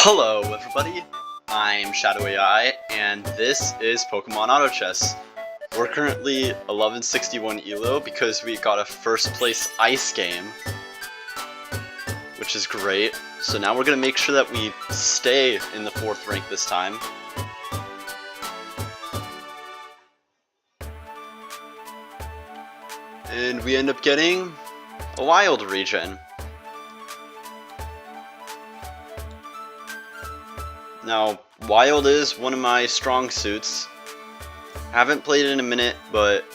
Hello everybody, I'm Shadow AI, and this is Pokemon Auto Chess. We're currently 1161 ELO because we got a first place ice game, which is great. So now we're going to make sure that we stay in the 4th rank this time. And we end up getting a wild regen. Now, wild is one of my strong suits. Haven't played it in a minute, but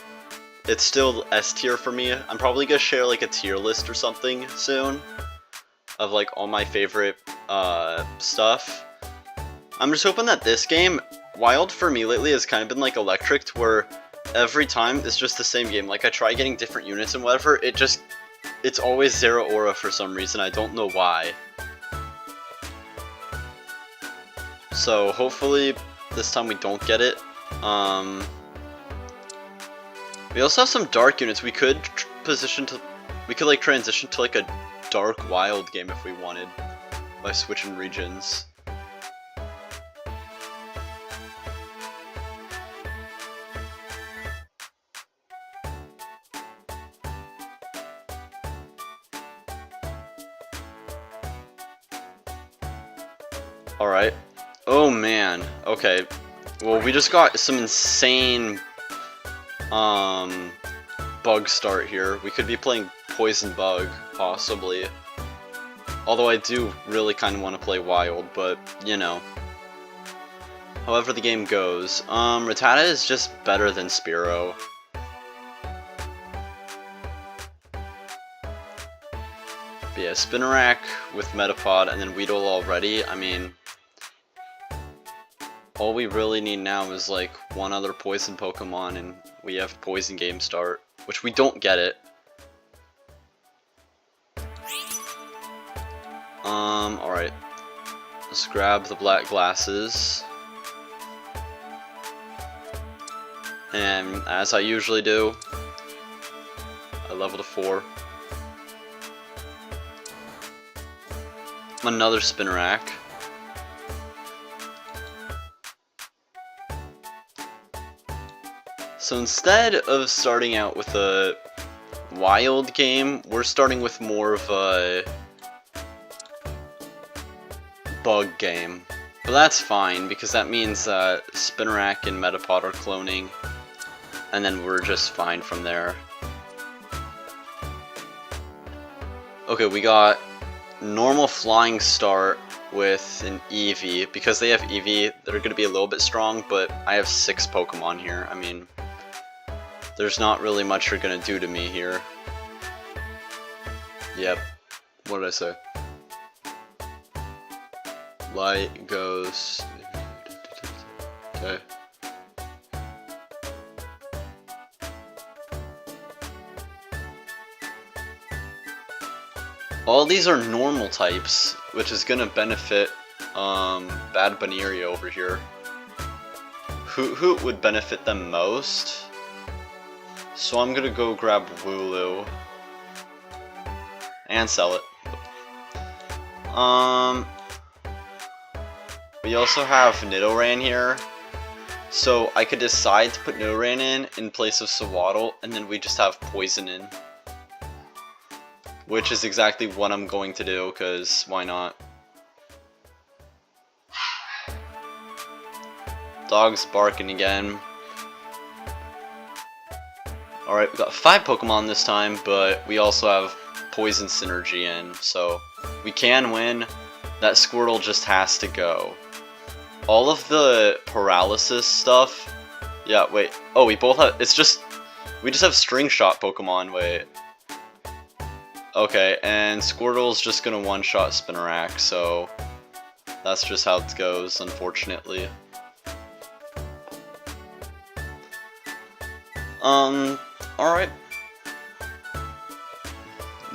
it's still S tier for me. I'm probably gonna share like a tier list or something soon of like all my favorite stuff. I'm just hoping that this game, wild for me lately has kind of been like electric, to where every time it's just the same game. Like I try getting different units and whatever, it's always zero aura for some reason. I don't know why. So hopefully this time we don't get it. We also have some dark units. We could transition to like a dark wild game if we wanted by switching regions. Alright. Oh man, okay. Well, we just got some insane bug start here. We could be playing Poison Bug, possibly. Although I do really kind of want to play Wild, but, you know. However the game goes. Rattata is just better than Spearow. But yeah, Spinarak with Metapod and then Weedle already, I mean... all we really need now is like one other poison Pokemon and we have poison game start, which we don't get it. Alright. Let's grab the black glasses. And as I usually do, I level to 4. Another Spinarak. So instead of starting out with a wild game, we're starting with more of a bug game. But that's fine, because that means Spinarak and Metapod are cloning, and then we're just fine from there. Okay, we got normal flying start with an Eevee. Because they have Eevee, they're going to be a little bit strong, but I have 6 Pokemon here. I mean... there's not really much you're gonna do to me here. Yep. What did I say? Light, Ghost. Okay. All these are normal types, which is gonna benefit Bad Buneria over here. Who would benefit them most? So I'm gonna go grab Wooloo and sell it. We also have Nidoran here, so I could decide to put Nidoran in place of Sewaddle, and then we just have Poison in, which is exactly what I'm going to do, because why not? Dog's barking again. Alright, we got 5 Pokemon this time, but we also have Poison Synergy in, so we can win. That Squirtle just has to go. All of the paralysis stuff... yeah, wait. Oh, we both have... we just have String Shot Pokemon, wait. Okay, and Squirtle's just gonna one-shot Spinarak, so... that's just how it goes, unfortunately. Alright.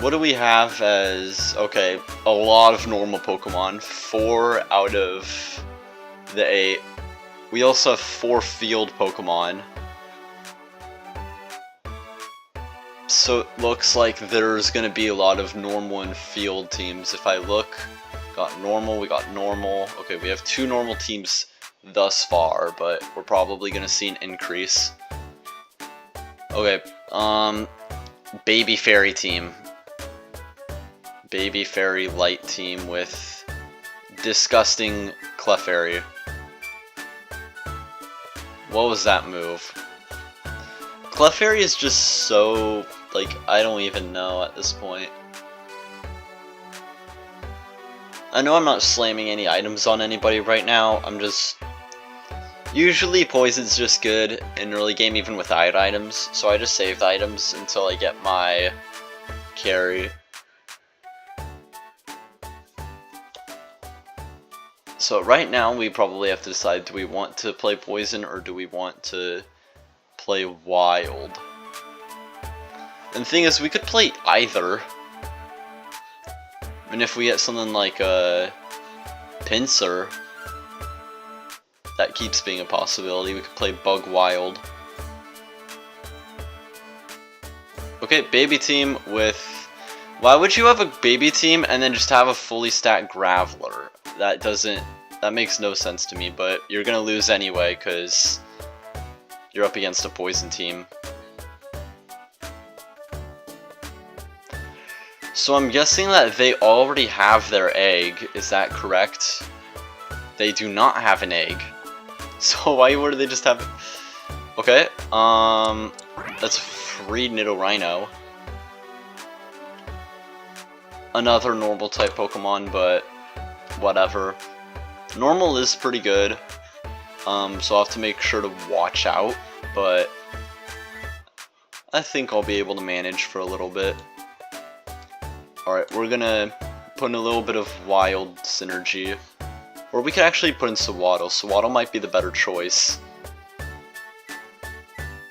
What do we have as... okay, a lot of normal Pokemon. 4 out of the 8. We also have 4 field Pokemon. So it looks like there's gonna be a lot of normal and field teams. If I look Got normal, we got normal. Okay, we have 2 normal teams thus far, but we're probably gonna see an increase. Okay, Baby Fairy team. Baby Fairy light team with disgusting Clefairy. What was that move? Clefairy is just so, like, I don't even know at this point. I know I'm not slamming any items on anybody right now, I'm just... Usually Poison's just good in early game even without items, so I just save the items until I get my carry. So right now we probably have to decide, do we want to play Poison or do we want to play Wild? And the thing is, we could play either. And if we get something like a Pinsir, that keeps being a possibility. We could play Bug Wild. Okay, baby team with... Why would you have a baby team and then just have a fully stacked Graveler? That makes no sense to me, but you're gonna lose anyway, because you're up against a Poison team. So I'm guessing that they already have their egg, is that correct? They do not have an egg. So why would they just have it? Okay, that's free Nidorino. Another normal type Pokemon, but whatever. Normal is pretty good, so I'll have to make sure to watch out, but I think I'll be able to manage for a little bit. Alright, we're gonna put in a little bit of Wild synergy. Or we could actually put in Sewaddle. Sewaddle might be the better choice.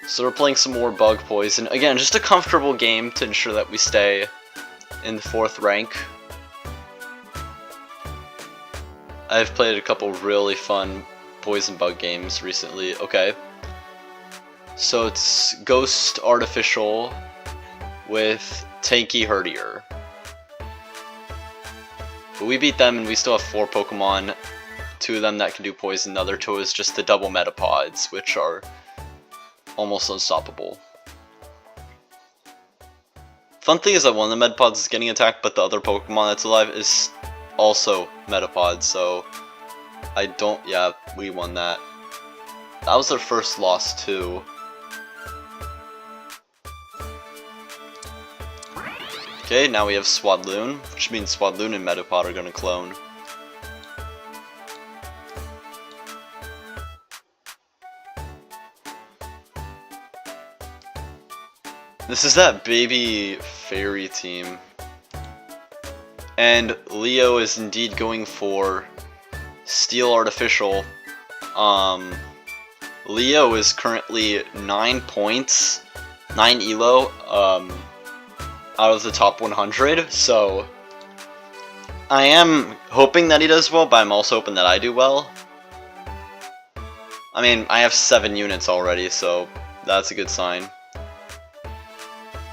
So we're playing some more Bug Poison. Again, just a comfortable game to ensure that we stay in the 4th rank. I've played a couple really fun Poison Bug games recently. Okay. So it's Ghost Artificial with Tanky Herdier. But we beat them and we still have 4 Pokemon. 2 of them that can do poison, the other 2 is just the double Metapods, which are almost unstoppable. Fun thing is that one of the Metapods is getting attacked, but the other Pokemon that's alive is also Metapod, so yeah, we won that. That was our first loss too. Okay, now we have Swadloon, which means Swadloon and Metapod are gonna clone. This is that baby fairy team. And Leo is indeed going for Steel Artificial. Leo is currently 9 points, 9 elo, out of the top 100, so I am hoping that he does well, but I'm also hoping that I do well. I mean, I have 7 units already, so that's a good sign.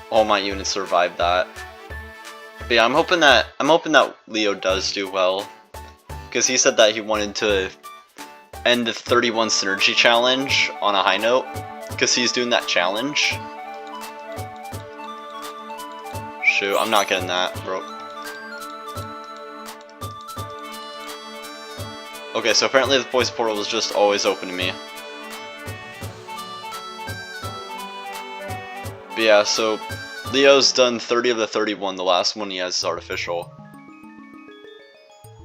All my units survived that. But yeah, I'm hoping that Leo does do well, because he said that he wanted to end the 31 Synergy Challenge on a high note, because he's doing that challenge. Shoot, I'm not getting that, bro. Okay, so apparently the Poison Portal was just always open to me. But yeah, so Leo's done 30 of the 31, the last one he has is Artificial.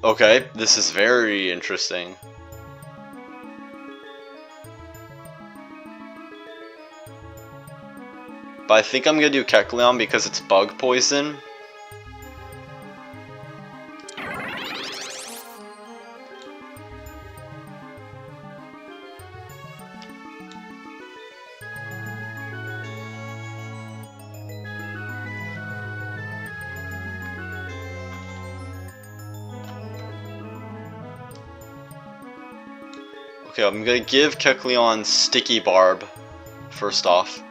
Okay, this is very interesting. But I think I'm gonna do Kecleon because it's Bug Poison. Okay, I'm gonna give Kecleon Sticky Barb first off.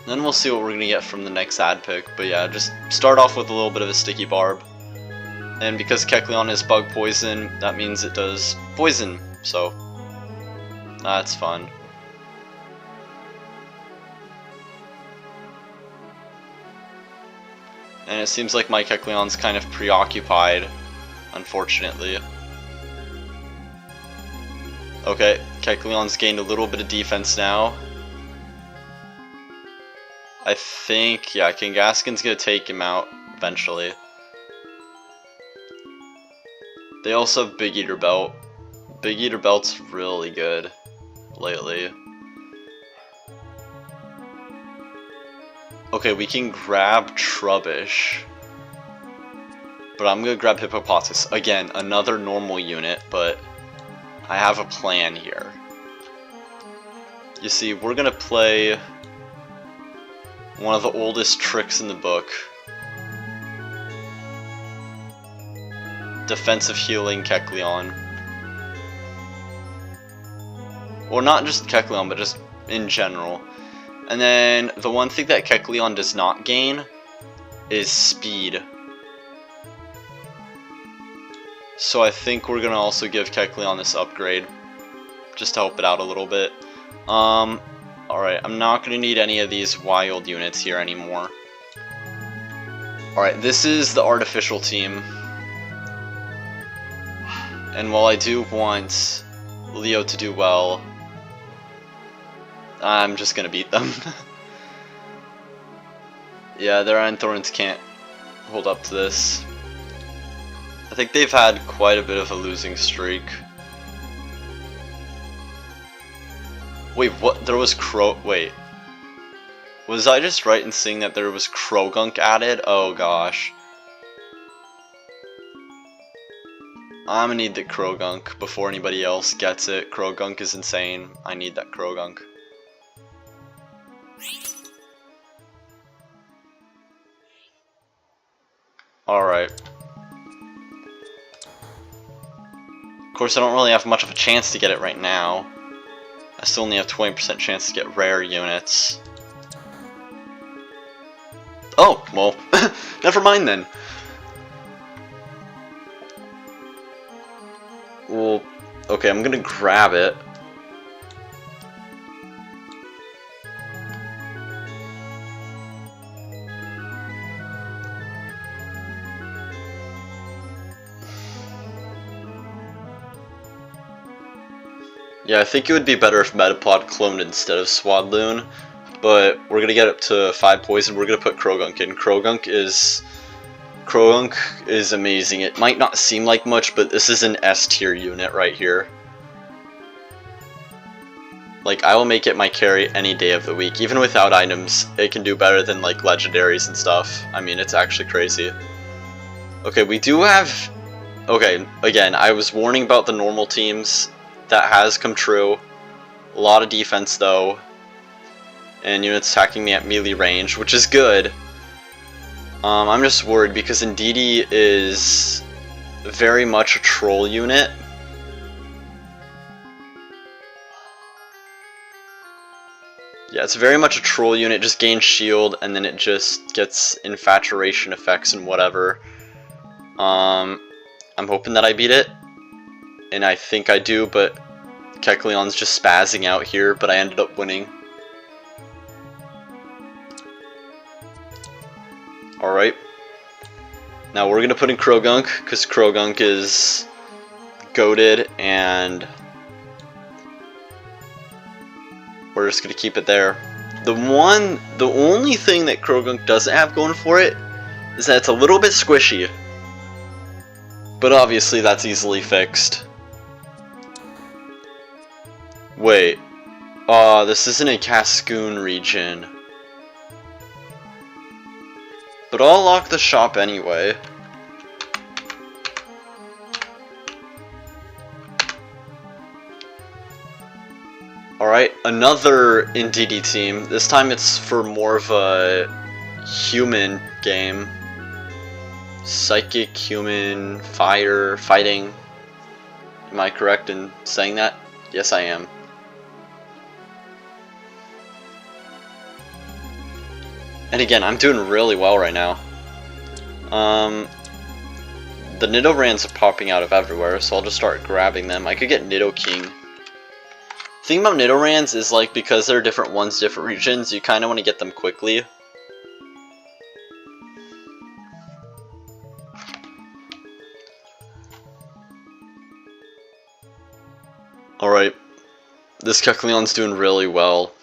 Then we'll see what we're gonna get from the next ad pick. But yeah, just start off with a little bit of a sticky barb. And because Kecleon is bug poison, that means it does poison. So that's fun. And it seems like my Kecleon's kind of preoccupied, unfortunately. Okay, Kecleon's gained a little bit of defense now. I think, yeah, Kangaskhan's gonna take him out eventually. They also have Big Eater Belt. Big Eater Belt's really good lately. Okay, we can grab Trubbish. But I'm gonna grab Hippopotamus. Again, another normal unit, but I have a plan here. You see, we're gonna play one of the oldest tricks in the book. Defensive healing Kecleon. Well, not just Kecleon, but just in general. And then the one thing that Kecleon does not gain is speed. So I think we're gonna also give Kecleon this upgrade, just to help it out a little bit. Alright, I'm not gonna need any of these wild units here anymore. Alright, this is the artificial team. And while I do want Leo to do well, I'm just gonna beat them. Yeah, their Iron Thorns can't hold up to this. I think they've had quite a bit of a losing streak. Wait, what? There was Wait. Was I just right in saying that there was Krogunk added? Oh gosh. I'm gonna need the Krogunk before anybody else gets it. Krogunk is insane. I need that Krogunk. Alright. Of course, I don't really have much of a chance to get it right now. I still only have 20% chance to get rare units. Oh, well, never mind then. Well, okay, I'm gonna grab it. Yeah, I think it would be better if Metapod cloned instead of Swadloon, but we're gonna get up to 5 poison. We're gonna put Krogunk in. Krogunk is amazing. It might not seem like much, but this is an S tier unit right here. Like, I will make it my carry any day of the week. Even without items, it can do better than like legendaries and stuff. I mean, it's actually crazy. Okay, we do have... Okay, again, I was warning about the normal teams. That has come true. A lot of defense though, and units attacking me at melee range, which is good. I'm just worried because Indeedee is very much a troll unit. Yeah, it's very much a troll unit, just gains shield and then it just gets infatuation effects and whatever. I'm hoping that I beat it. And I think I do, but Kecleon's just spazzing out here, but I ended up winning. Alright. Now we're gonna put in Krogunk, because Krogunk is goated, and we're just gonna keep it there. The only thing that Krogunk doesn't have going for it is that it's a little bit squishy. But obviously that's easily fixed. Wait. This isn't a Cascoon region. But I'll lock the shop anyway. Alright, another Indeedee team. This time it's for more of a human game. Psychic, human, fire, fighting. Am I correct in saying that? Yes, I am. And again, I'm doing really well right now. The Nidorans are popping out of everywhere, so I'll just start grabbing them. I could get Nidoking. The thing about Nidorans is, like, because they're different ones, different regions, you kind of want to get them quickly. Alright, this Kecleon's doing really well.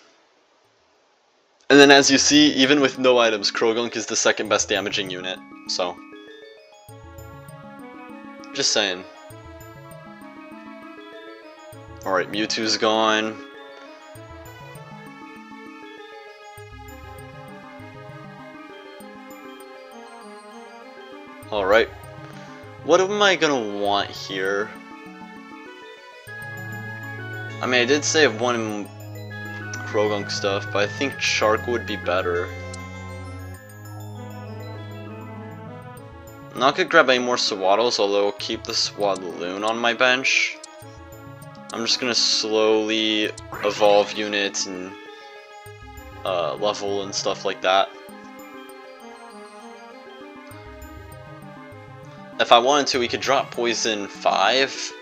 And then as you see, even with no items, Krogunk is the second best damaging unit, so. Just saying. Alright, Mewtwo's gone. Alright. What am I gonna want here? I mean, I did save one Krogunk stuff, but I think Shark would be better. I'm not gonna grab any more Swaddles, although I'll keep the Swadloon on my bench. I'm just gonna slowly evolve units and level and stuff like that. If I wanted to, we could drop Poison 5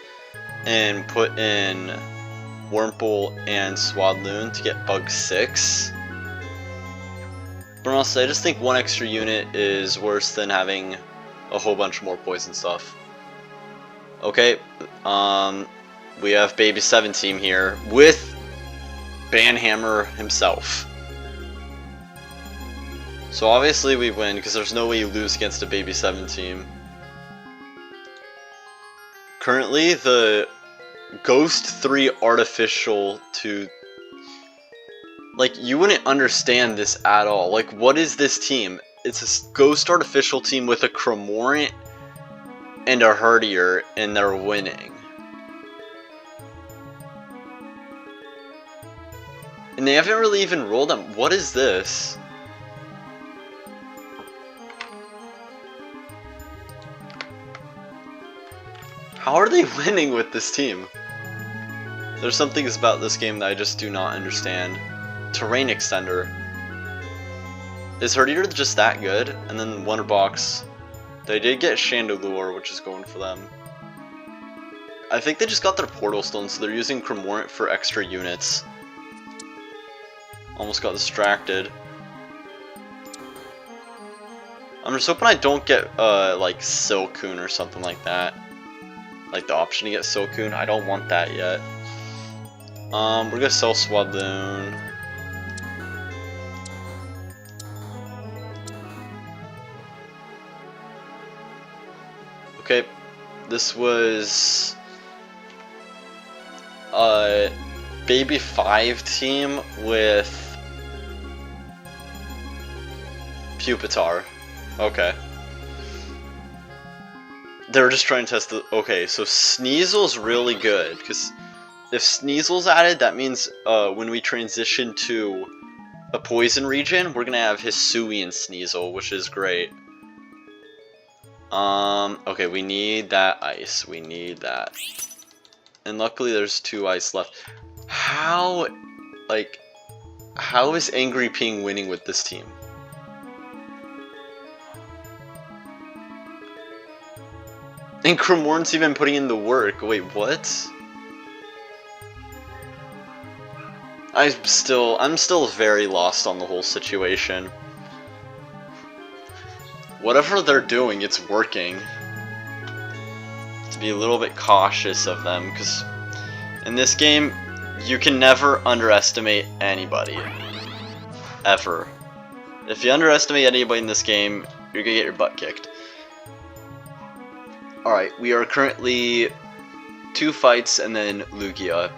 and put in Wurmple and Swadloon to get Bug 6. But honestly, I just think one extra unit is worse than having a whole bunch more poison stuff. Okay, we have Baby 7 team here with Banhammer himself. So obviously we win, because there's no way you lose against a Baby 7 team. Currently, the Ghost 3 Artificial to... Like, you wouldn't understand this at all. Like, what is this team? It's a Ghost Artificial team with a Cramorant and a Herdier, and they're winning. And they haven't really even rolled them. What is this? How are they winning with this team? There's some things about this game that I just do not understand. Terrain Extender. Is Herdier just that good? And then Wonder Box. They did get Chandelure, which is going for them. I think they just got their Portal Stone, so they're using Cramorant for extra units. Almost got distracted. I'm just hoping I don't get, like, Silcoon or something like that. Like, the option to get Silcoon. I don't want that yet. We're gonna sell Swadloon. Okay, this was a Baby 5 team with Pupitar. Okay. They were just trying to test the... Okay, so Sneasel's really good, because if Sneasel's added, that means when we transition to a poison region, we're gonna have Hisuian Sneasel, which is great. Okay, we need that ice. We need that. And luckily there's 2 ice left. How is Angry Ping winning with this team? And Cramorant's even putting in the work. Wait, what? I'm still very lost on the whole situation. Whatever they're doing, it's working. To be a little bit cautious of them, because in this game, you can never underestimate anybody. Ever. If you underestimate anybody in this game, you're gonna get your butt kicked. Alright, we are currently 2 fights and then Lugia.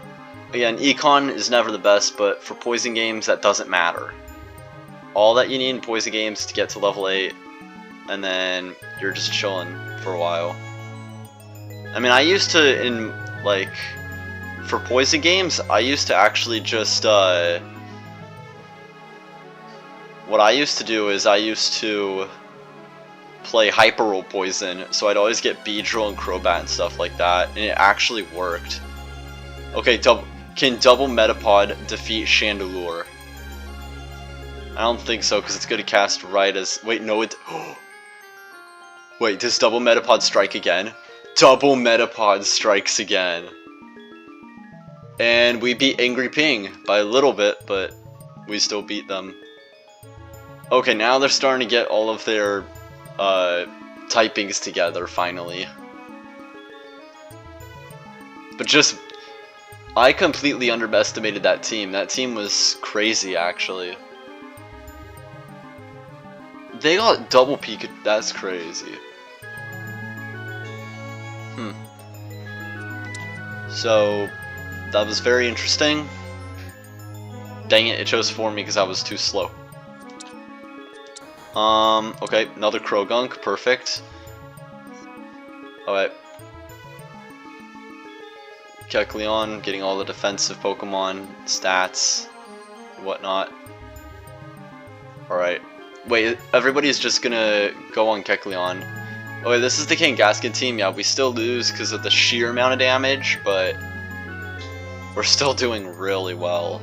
Again, Econ is never the best, but for poison games, that doesn't matter. All that you need in poison games is to get to level 8, and then you're just chilling for a while. I mean, I used to, for poison games, I used to actually just, what I used to do is I used to play Hyper Roll Poison, so I'd always get Beedrill and Crobat and stuff like that, and it actually worked. Okay, can Double Metapod defeat Chandelure? I don't think so, because it's going to cast right as... Wait, no, it... Wait, does double Metapod strike again? Double Metapod strikes again. And we beat Angry Ping by a little bit, but we still beat them. Okay, now they're starting to get all of their typings together, finally. But just... I completely underestimated that team. That team was crazy, actually. They got double Pikachu. That's crazy. So, that was very interesting. Dang it, it chose for me because I was too slow. Okay, another Krogunk, perfect. Alright. Kecleon getting all the defensive Pokemon stats and whatnot. Alright. Wait, everybody's just gonna go on Kecleon. Oh wait, this is the Kangaskhan team. Yeah, we still lose because of the sheer amount of damage, but we're still doing really well.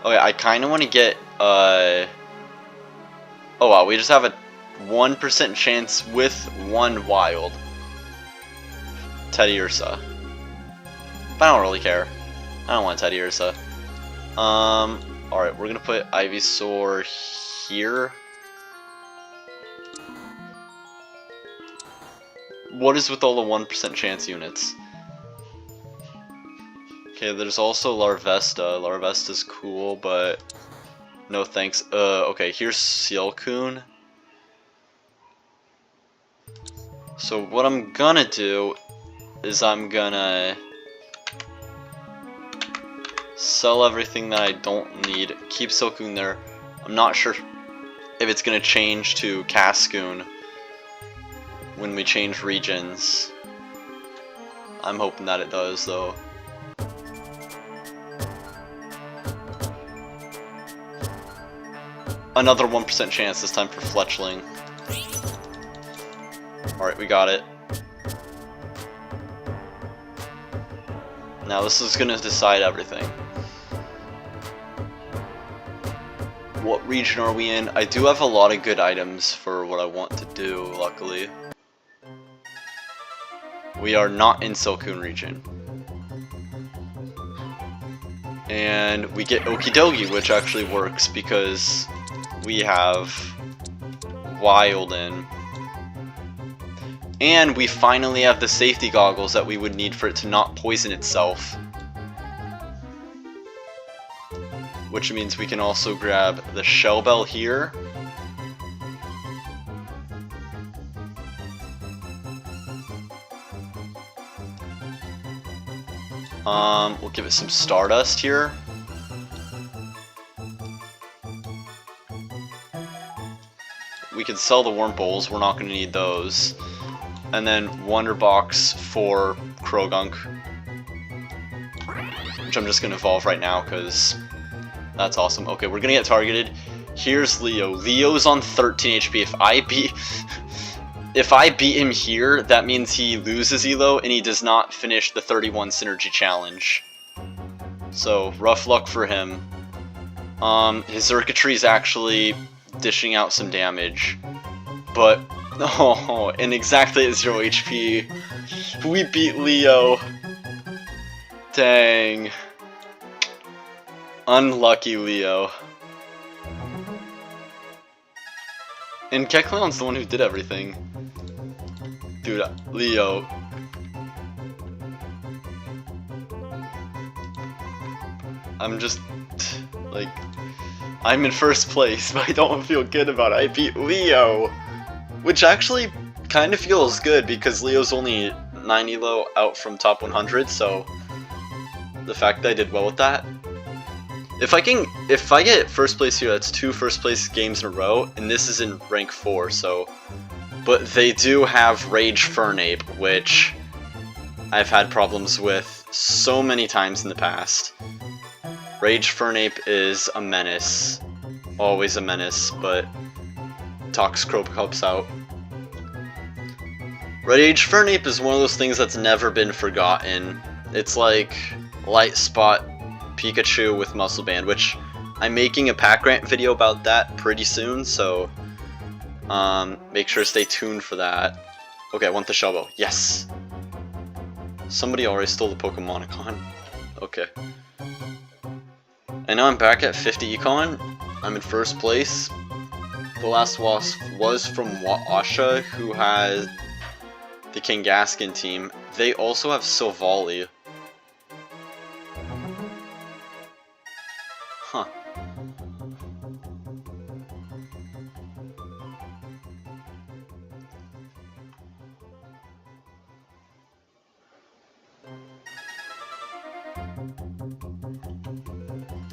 Okay, I kind of want to get, oh wow, we just have a 1% chance with one wild. Teddiursa. But I don't really care. I don't want Teddiursa. Alright, we're gonna put Ivysaur here. What is with all the 1% chance units? Okay, there's also Larvesta. Larvesta's cool, but no thanks. Okay, here's Sealcoon. So what I'm gonna do is I'm gonna sell everything that I don't need. Keep Sealcoon there. I'm not sure if it's gonna change to Cascoon when we change regions. I'm hoping that it does, though. Another 1% chance this time for Fletchling. Alright, we got it. Now this is gonna decide everything. What region are we in? I do have a lot of good items for what I want to do, luckily. We are not in Silcoon region. And we get Okidogi, which actually works because we have Wild in. And we finally have the safety goggles that we would need for it to not poison itself. Which means we can also grab the Shell Bell here. We'll give it some Stardust here. We can sell the Worm Bowls, we're not going to need those. And then Wonder Box for Krogunk, which I'm just going to evolve right now because that's awesome. Okay, we're going to get targeted. Here's Leo. Leo's on 13 HP. If I beat him here, that means he loses Elo and he does not finish the 31 Synergy Challenge. So, rough luck for him. His Xurkitree's actually dishing out some damage. But, oh, and exactly at 0 HP. We beat Leo. Dang. Unlucky Leo. And Kecleon's the one who did everything. Dude, Leo. I'm just, like, I'm in first place, but I don't feel good about it. I beat Leo! Which actually kind of feels good, because Leo's only 9 elo out from top 100, so the fact that I did well with that. If I get first place here, that's 2 first place games in a row, and this is in rank 4, so... But they do have Rage Fernape, which I've had problems with so many times in the past. Rage Fernape is a menace. Always a menace, but Toxicroak helps out. Rage Fernape is one of those things that's never been forgotten. It's like Light Spot Pikachu with Muscle Band, which I'm making a pack grant video about that pretty soon, so make sure to stay tuned for that. Okay, I want the shovel. Yes! Somebody already stole the Pokemon icon. Okay. And now I'm back at 50 econ. I'm in first place. The last loss was from Asha, who has the Kangaskhan team. They also have Silvally. Huh.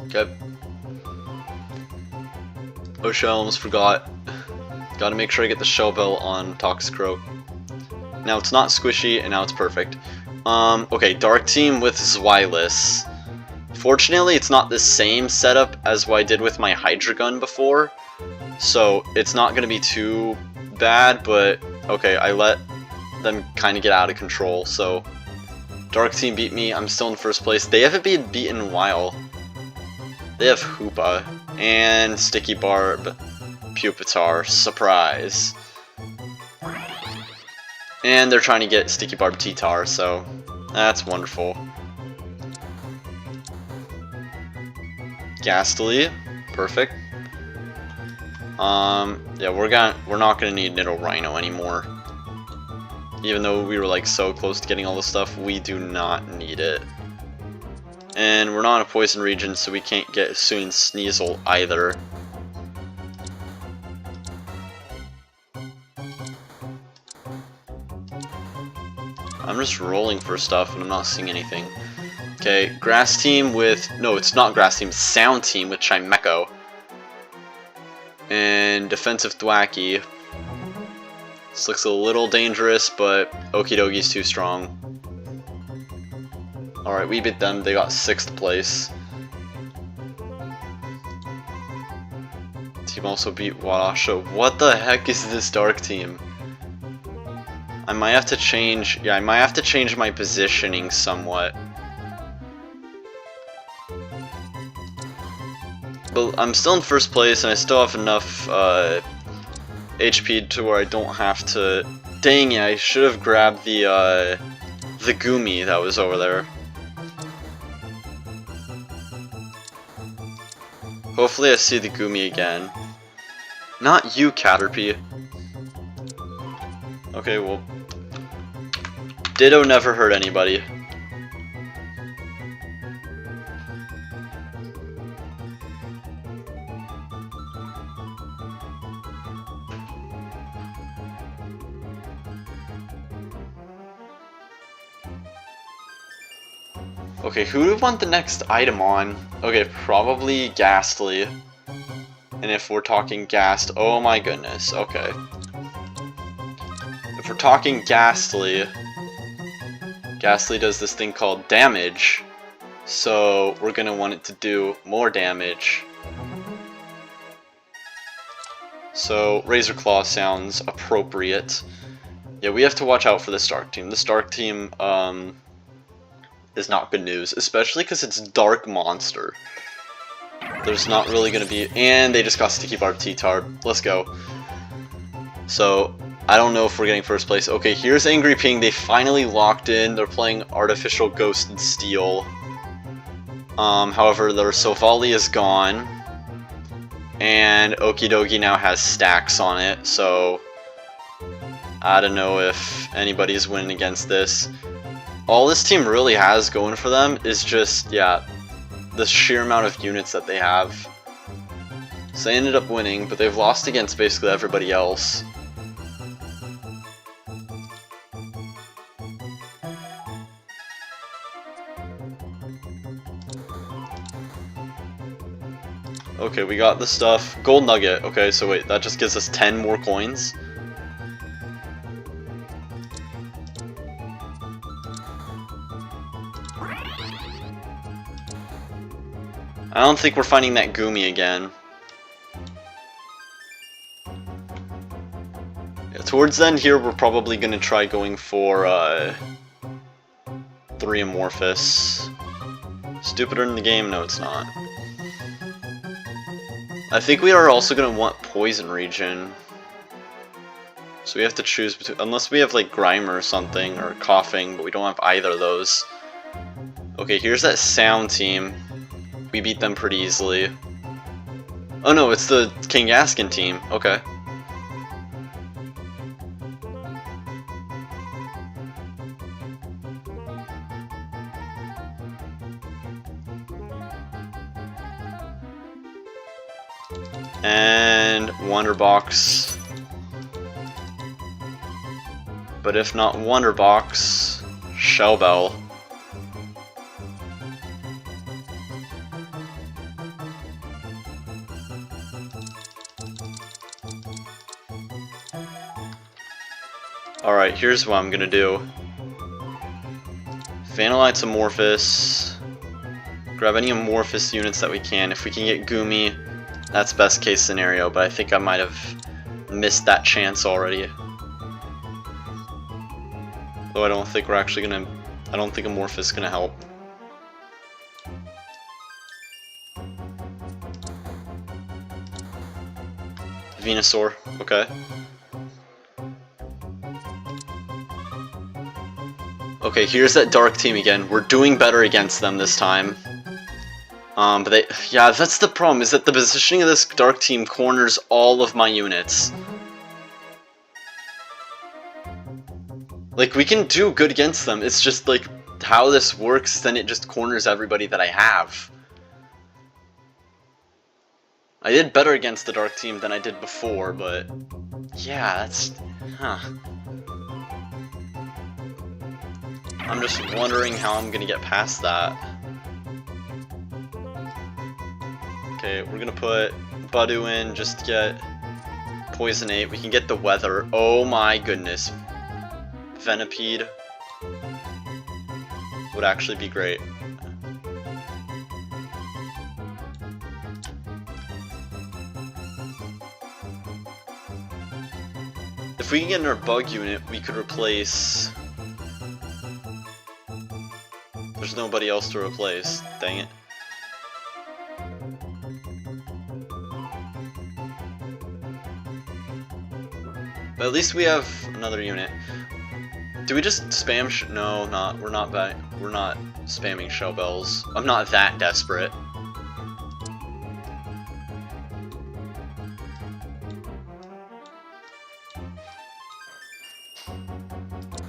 Okay. Oh shit, I almost forgot. Gotta make sure I get the Shell Bell on Toxicroak. Now it's not squishy, and now it's perfect. Okay, Dark Team with Zweilous. Fortunately, it's not the same setup as what I did with my Hydra Gun before, so it's not gonna be too bad, but okay, I let them kind of get out of control, so Dark Team beat me. I'm still in first place. They haven't been beaten in a while. They have Hoopa and Sticky Barb, Pupitar, surprise. And they're trying to get Sticky Barb T-Tar, so that's wonderful. Ghastly, perfect. Yeah, we're not gonna need Nidoran Rhino anymore. Even though we were like so close to getting all this stuff, we do not need it. And we're not in a poison region, so we can't get Hisuian Sneasel either. I'm just rolling for stuff and I'm not seeing anything. Okay, Grass Team with... No, it's not Grass Team, it's Sound Team with Chimecho. And Defensive Thwacky. This looks a little dangerous, but Okie Doki's too strong. Alright, we beat them. They got 6th place. Team also beat Wadasha. What the heck is this Dark Team? I might have to change... Yeah, I might have to change my positioning somewhat. But I'm still in first place, and I still have enough HP to where I don't have to... Dang it, I should have grabbed the Gumi that was over there. Hopefully I see the Gumi again. Not you, Caterpie. Okay, well... Ditto never hurt anybody. Okay, who do we want the next item on? Okay, probably Ghastly. And if we're talking Ghast, oh my goodness, okay. If we're talking Ghastly, Ghastly does this thing called damage. So we're gonna want it to do more damage. So Razor Claw sounds appropriate. Yeah, we have to watch out for this Dark Team. This Dark Team, is not good news, especially because it's Dark Monster. There's not really gonna be, and they just got Sticky Barb T-Tar. Let's go. So I don't know if we're getting first place. Okay, here's Angry Ping. They finally locked in. They're playing Artificial Ghost and Steel. However, their Silvally is gone, and Okie Dokie now has stacks on it. So I don't know if anybody's winning against this. All this team really has going for them is just, yeah, the sheer amount of units that they have. So they ended up winning, but they've lost against basically everybody else. Okay, we got the stuff. Gold Nugget. Okay, so wait, that just gives us 10 more coins. I don't think we're finding that Gumi again. Yeah, towards the end here, we're probably going to try going for 3 Amorphous. Stupider in the game? No, it's not. I think we are also gonna want Poison Region. So we have to choose between, unless we have like Grimer or something, or Coughing, but we don't have either of those. Okay, here's that Sound team. We beat them pretty easily. Oh no, it's the Kangaskhan team. Okay. And Wonder Box. But if not Wonder Box, Shell Bell. Alright, here's what I'm gonna do. Vanillite's Amorphous. Grab any Amorphous units that we can. If we can get Goomy, that's best case scenario, but I think I might have missed that chance already. Though I don't think we're actually gonna... I don't think Amorphous is gonna help. Venusaur, okay. Okay, here's that Dark team again. We're doing better against them this time. But they... Yeah, that's the problem, is that the positioning of this Dark team corners all of my units. Like, we can do good against them, it's just, like, how this works, then it just corners everybody that I have. I did better against the Dark team than I did before, but... Yeah, that's... Huh. I'm just wondering how I'm gonna get past that. Okay, we're gonna put Budu in just to get Poisonate. We can get the Weather. Oh my goodness. Venipede would actually be great. If we can get in our Bug unit, we could replace... There's nobody else to replace. Dang it. But at least we have another unit. Do we just spam no, not. We're not spamming Shell Bells. I'm not that desperate.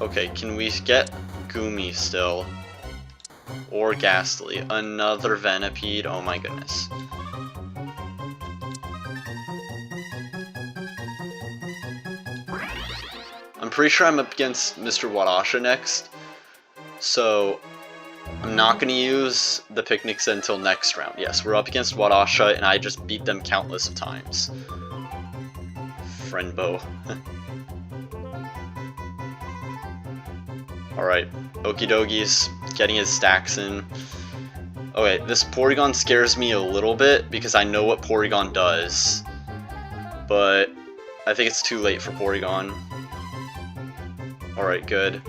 Okay, can we get Goomy still? Or Ghastly? Another Venipede? Oh my goodness. I'm pretty sure I'm up against Mr. Wadasha next, so I'm not going to use the Picnics until next round. Yes, we're up against Wadasha, and I just beat them countless of times. Friendbo. Alright, Okie dokies, getting his stacks in. Okay, this Porygon scares me a little bit, because I know what Porygon does. But I think it's too late for Porygon. Alright, good.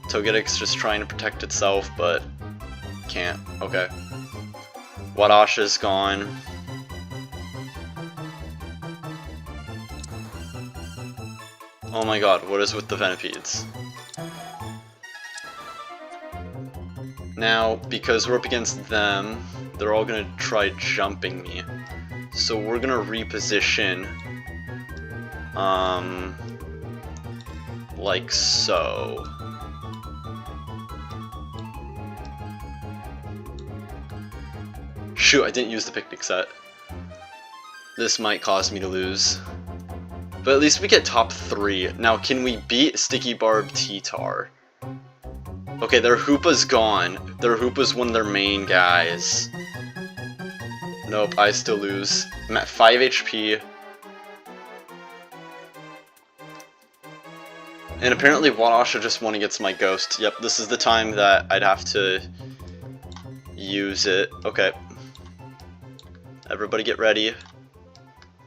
Togetic's just trying to protect itself, but can't. Okay. Wadasha's gone. Oh my god, what is with the Venipedes? Now, because we're up against them, they're all gonna try jumping me. So we're gonna reposition. Like so. Shoot, I didn't use the Picnic set. This might cause me to lose. But at least we get top 3. Now, can we beat Sticky Barb T-Tar? Okay, their Hoopa's gone. Their Hoopa's one of their main guys. Nope, I still lose. I'm at 5 HP. And apparently Wadasha just won against my Ghost. Yep, this is the time that I'd have to use it. Okay. Everybody get ready.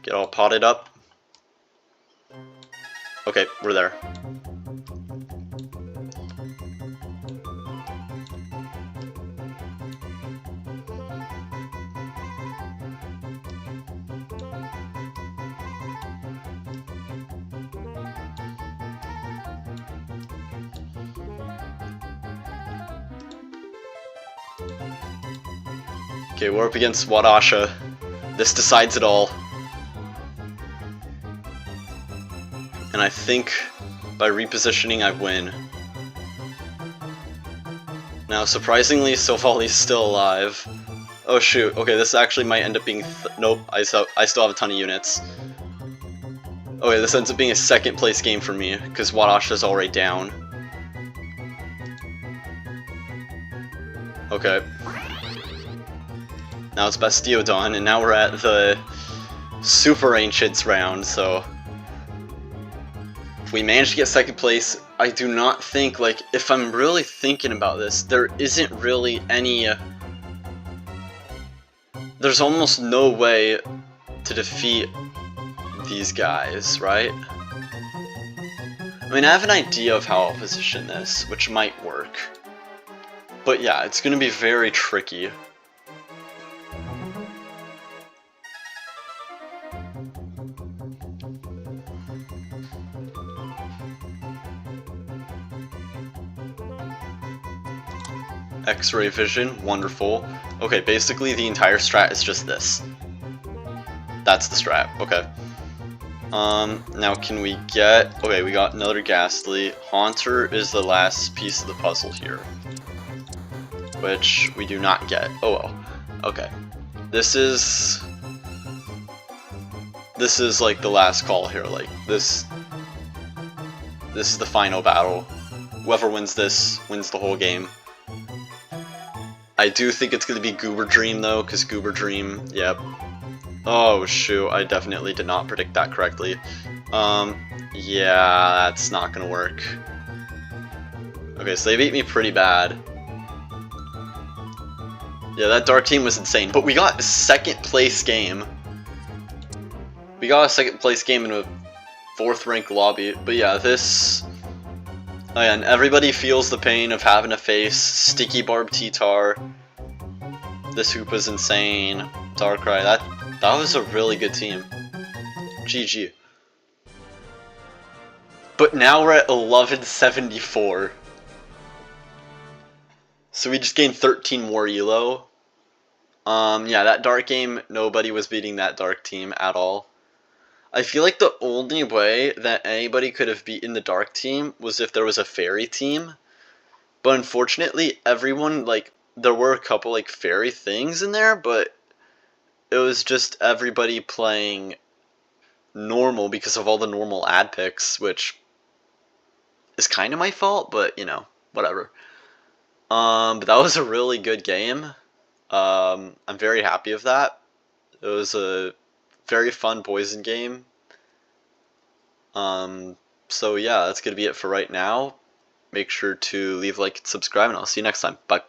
Get all potted up. Okay, we're there. Okay, we're up against Wadasha. This decides it all. And I think by repositioning I win. Now, surprisingly, Sofali's still alive. Oh shoot, okay, this actually might end up being nope, I still have a ton of units. Okay, this ends up being a second place game for me, because Wadasha's already down. Okay. Now it's Bastiodon, and now we're at the Super Ancients round, so... If we manage to get second place, I do not think, like, if I'm really thinking about this, there isn't really any... There's almost no way to defeat these guys, right? I mean, I have an idea of how I'll position this, which might work. But yeah, it's gonna be very tricky. X-ray vision, wonderful. Okay, basically the entire strat is just this. That's the strat, okay. Now can we get... Okay, we got another Ghastly. Haunter is the last piece of the puzzle here. Which we do not get. Oh well. Okay. This is like the last call here, like, this is the final battle. Whoever wins this, wins the whole game. I do think it's gonna be Goober Dream though, because Goober Dream, yep. Oh shoot, I definitely did not predict that correctly. Yeah, that's not gonna work. Okay, so they beat me pretty bad. Yeah, that Dark Team was insane, but we got a second place game. We got a second place game in a 4th ranked lobby, but yeah, this... Oh yeah, and everybody feels the pain of having to face Sticky Barb T-Tar. This hoop is insane. Darkrai, that was a really good team. GG. But now we're at 1174. So we just gained 13 more elo. Yeah, that dark game, nobody was beating that dark team at all. I feel like the only way that anybody could have beaten the dark team was if there was a fairy team. But unfortunately, everyone, like, there were a couple, like, fairy things in there, but it was just everybody playing normal because of all the normal ad picks, which is kind of my fault, but, you know, whatever. But that was a really good game. I'm very happy with that. It was a very fun poison game. So yeah, that's gonna be it for right now. Make sure to leave a like and subscribe, and I'll see you next time. Bye.